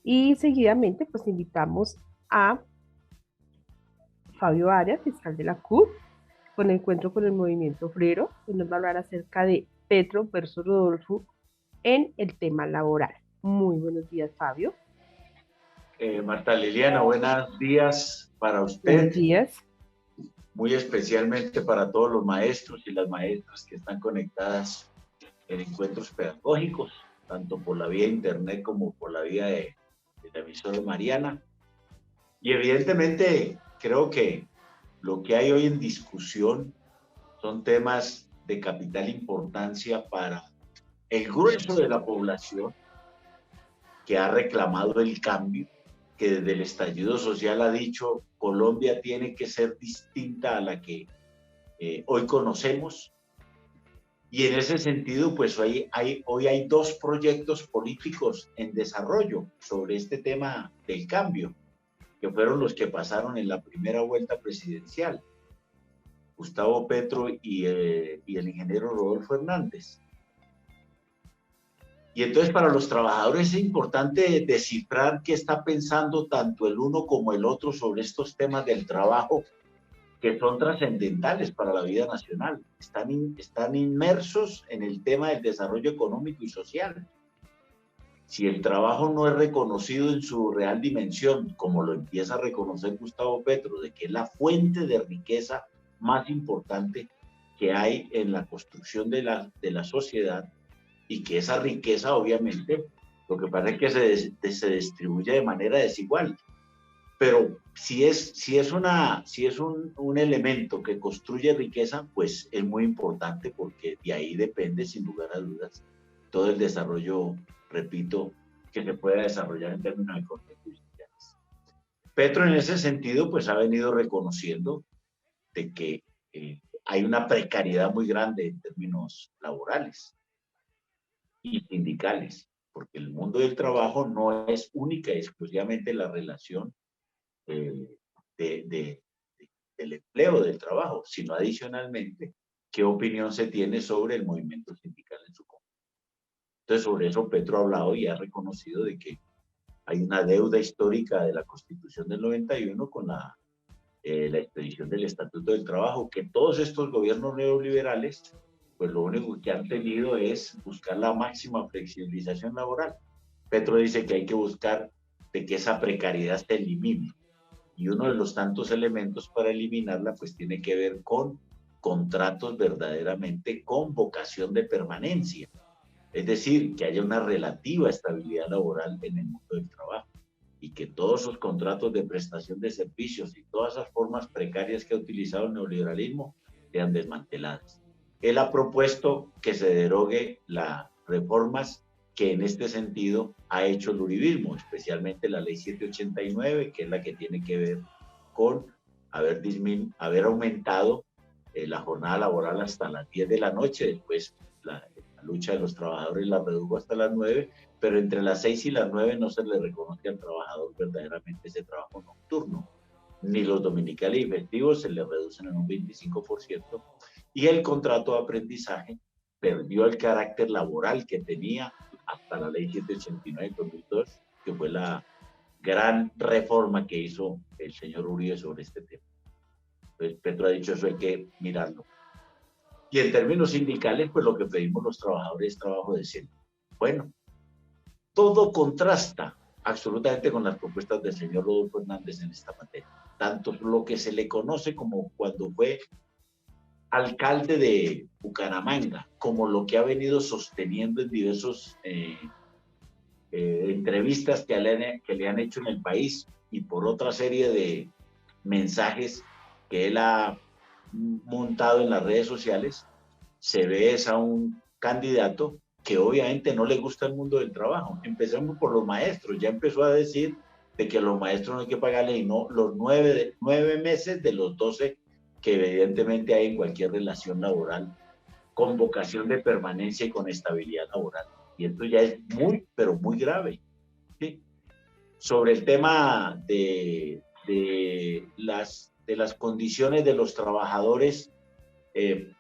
Y seguidamente, pues invitamos a Fabio Arias, fiscal de la CUT, con encuentro con el movimiento obrero, que nos va a hablar acerca de Petro versus Rodolfo en el tema laboral. Muy buenos días, Fabio. Marta Liliana, buenos días para Buenos usted, días. muy especialmente para todos los maestros y las maestras que están conectadas en encuentros pedagógicos, tanto por la vía internet como por la vía de la emisora Mariana. Y evidentemente creo que lo que hay hoy en discusión son temas de capital importancia para el grueso de la población que ha reclamado el cambio, que desde el estallido social ha dicho Colombia tiene que ser distinta a la que hoy conocemos. Y en ese sentido, pues hoy hay dos proyectos políticos en desarrollo sobre este tema del cambio, que fueron los que pasaron en la primera vuelta presidencial, Gustavo Petro y el ingeniero Rodolfo Hernández. Y entonces para los trabajadores es importante descifrar qué está pensando tanto el uno como el otro sobre estos temas del trabajo que son trascendentales para la vida nacional. Están inmersos en el tema del desarrollo económico y social. Si el trabajo no es reconocido en su real dimensión, como lo empieza a reconocer Gustavo Petro, de que es la fuente de riqueza más importante que hay en la construcción de la sociedad, y que esa riqueza obviamente lo que pasa es que se distribuye de manera desigual, pero si es un elemento que construye riqueza, pues es muy importante porque de ahí depende sin lugar a dudas todo el desarrollo, repito, que se pueda desarrollar en términos económicos y sociales. Petro en ese sentido pues ha venido reconociendo de que hay una precariedad muy grande en términos laborales y sindicales, porque el mundo del trabajo no es única y exclusivamente la relación eh, de, de, del empleo del trabajo, sino adicionalmente qué opinión se tiene sobre el movimiento sindical en su conjunto. Entonces, sobre eso Petro ha hablado y ha reconocido de que hay una deuda histórica de la Constitución del 91 con la expedición del Estatuto del Trabajo, que todos estos gobiernos neoliberales pues lo único que han tenido es buscar la máxima flexibilización laboral. Petro dice que hay que buscar de que esa precariedad se elimine. Y uno de los tantos elementos para eliminarla, pues tiene que ver con contratos verdaderamente con vocación de permanencia. Es decir, que haya una relativa estabilidad laboral en el mundo del trabajo y que todos esos contratos de prestación de servicios y todas esas formas precarias que ha utilizado el neoliberalismo sean desmanteladas. Él ha propuesto que se derogue las reformas que en este sentido ha hecho el uribismo, especialmente la ley 789, que es la que tiene que ver con haber aumentado la jornada laboral hasta las 10 de la noche, después la lucha de los trabajadores la redujo hasta las 9, pero entre las 6 y las 9 no se le reconoce al trabajador verdaderamente ese trabajo nocturno, ni los dominicales y festivos se le reducen en un 25%, y el contrato de aprendizaje perdió el carácter laboral que tenía hasta la ley 789-2002, que fue la gran reforma que hizo el señor Uribe sobre este tema. Entonces, Petro ha dicho eso hay que mirarlo. Y en términos sindicales, pues lo que pedimos los trabajadores es trabajo decente. Bueno, todo contrasta absolutamente con las propuestas del señor Rodolfo Hernández en esta materia. Tanto lo que se le conoce como cuando fue alcalde de Bucaramanga, como lo que ha venido sosteniendo en diversos entrevistas que le han hecho en el país y por otra serie de mensajes que él ha montado en las redes sociales, se ve es a un candidato que obviamente no le gusta el mundo del trabajo. Empecemos por los maestros, ya empezó a decir de que los maestros no hay que pagarles y no los 9 meses de los 12 que evidentemente hay en cualquier relación laboral con vocación de permanencia y con estabilidad laboral. Y esto ya es muy, pero muy grave. ¿Sí? Sobre el tema de las condiciones de los trabajadores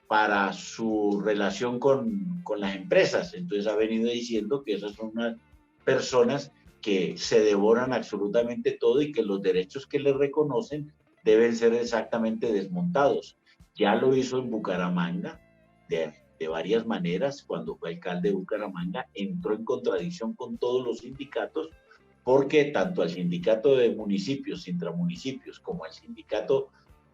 para su relación con las empresas. Entonces ha venido diciendo que esas son unas personas que se devoran absolutamente todo y que los derechos que les reconocen deben ser exactamente desmontados. Ya lo hizo en Bucaramanga, de varias maneras. Cuando fue alcalde de Bucaramanga, entró en contradicción con todos los sindicatos, porque tanto al sindicato de municipios, intramunicipios, como al sindicato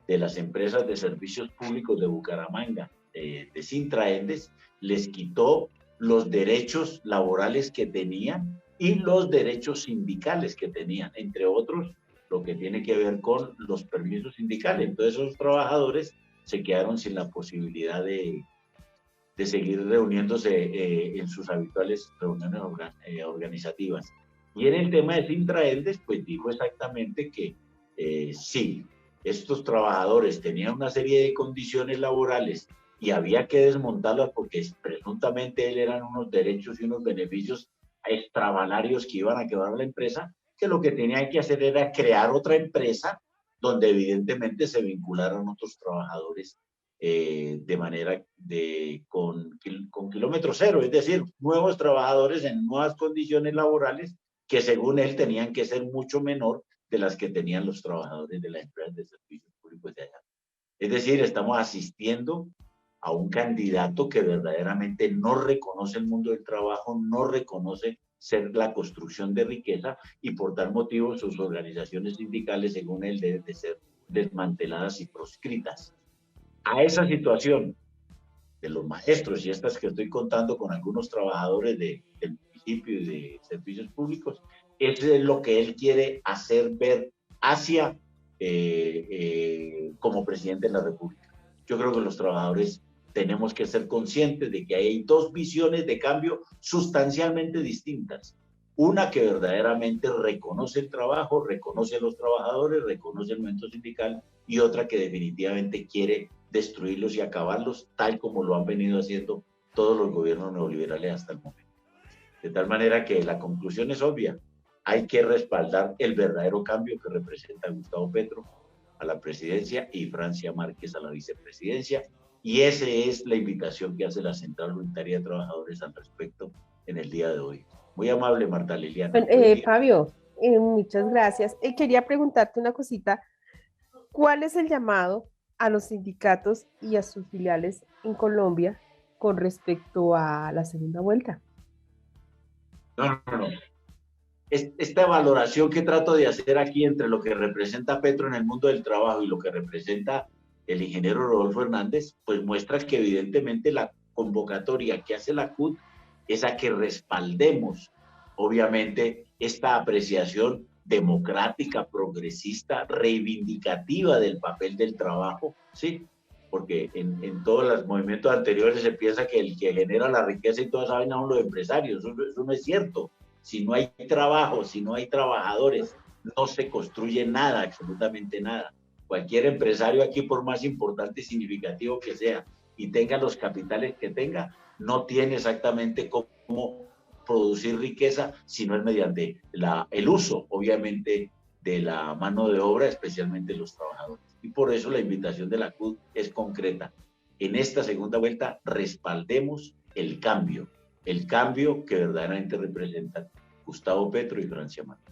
de las empresas de servicios públicos de Bucaramanga, de Sintraendes, les quitó los derechos laborales que tenían y los derechos sindicales que tenían, entre otros, lo que tiene que ver con los permisos sindicales. Entonces, esos trabajadores se quedaron sin la posibilidad de seguir reuniéndose en sus habituales reuniones organizativas. Y en el tema de Sintraendes, pues dijo exactamente que sí, estos trabajadores tenían una serie de condiciones laborales y había que desmontarlas porque presuntamente él eran unos derechos y unos beneficios extravalarios que iban a quebrar la empresa, que lo que tenían que hacer era crear otra empresa donde evidentemente se vincularan otros trabajadores de manera con kilómetro cero, es decir, nuevos trabajadores en nuevas condiciones laborales que según él tenían que ser mucho menor de las que tenían los trabajadores de las empresas de servicios públicos de allá. Es decir, estamos asistiendo a un candidato que verdaderamente no reconoce el mundo del trabajo, no reconoce ser la construcción de riqueza y por tal motivo sus organizaciones sindicales, según él, deben de ser desmanteladas y proscritas. A esa situación de los maestros y estas que estoy contando con algunos trabajadores del municipio y de servicios públicos, eso es lo que él quiere hacer ver hacia como presidente de la República. Yo creo que los trabajadores tenemos que ser conscientes de que hay dos visiones de cambio sustancialmente distintas. Una que verdaderamente reconoce el trabajo, reconoce a los trabajadores, reconoce el movimiento sindical, y otra que definitivamente quiere destruirlos y acabarlos, tal como lo han venido haciendo todos los gobiernos neoliberales hasta el momento. De tal manera que la conclusión es obvia. Hay que respaldar el verdadero cambio que representa Gustavo Petro a la presidencia y Francia Márquez a la vicepresidencia. Y esa es la invitación que hace la Central Unitaria de Trabajadores al respecto en el día de hoy. Muy amable, Marta Liliana. Fabio, muchas gracias. Quería preguntarte una cosita. ¿Cuál es el llamado a los sindicatos y a sus filiales en Colombia con respecto a la segunda vuelta? No. Esta valoración que trato de hacer aquí entre lo que representa Petro en el mundo del trabajo y lo que representa el ingeniero Rodolfo Hernández, pues muestra que evidentemente la convocatoria que hace la CUT es a que respaldemos, obviamente, esta apreciación democrática, progresista, reivindicativa del papel del trabajo, ¿sí? Porque en todos los movimientos anteriores se piensa que el que genera la riqueza y toda esa vaina son los empresarios. Eso no es cierto. Si no hay trabajo, si no hay trabajadores, no se construye nada, absolutamente nada. Cualquier empresario aquí, por más importante y significativo que sea, y tenga los capitales que tenga, no tiene exactamente cómo producir riqueza, sino es mediante el uso, obviamente, de la mano de obra, especialmente los trabajadores. Y por eso la invitación de la CUT es concreta. En esta segunda vuelta respaldemos el cambio que verdaderamente representan Gustavo Petro y Francia Márquez.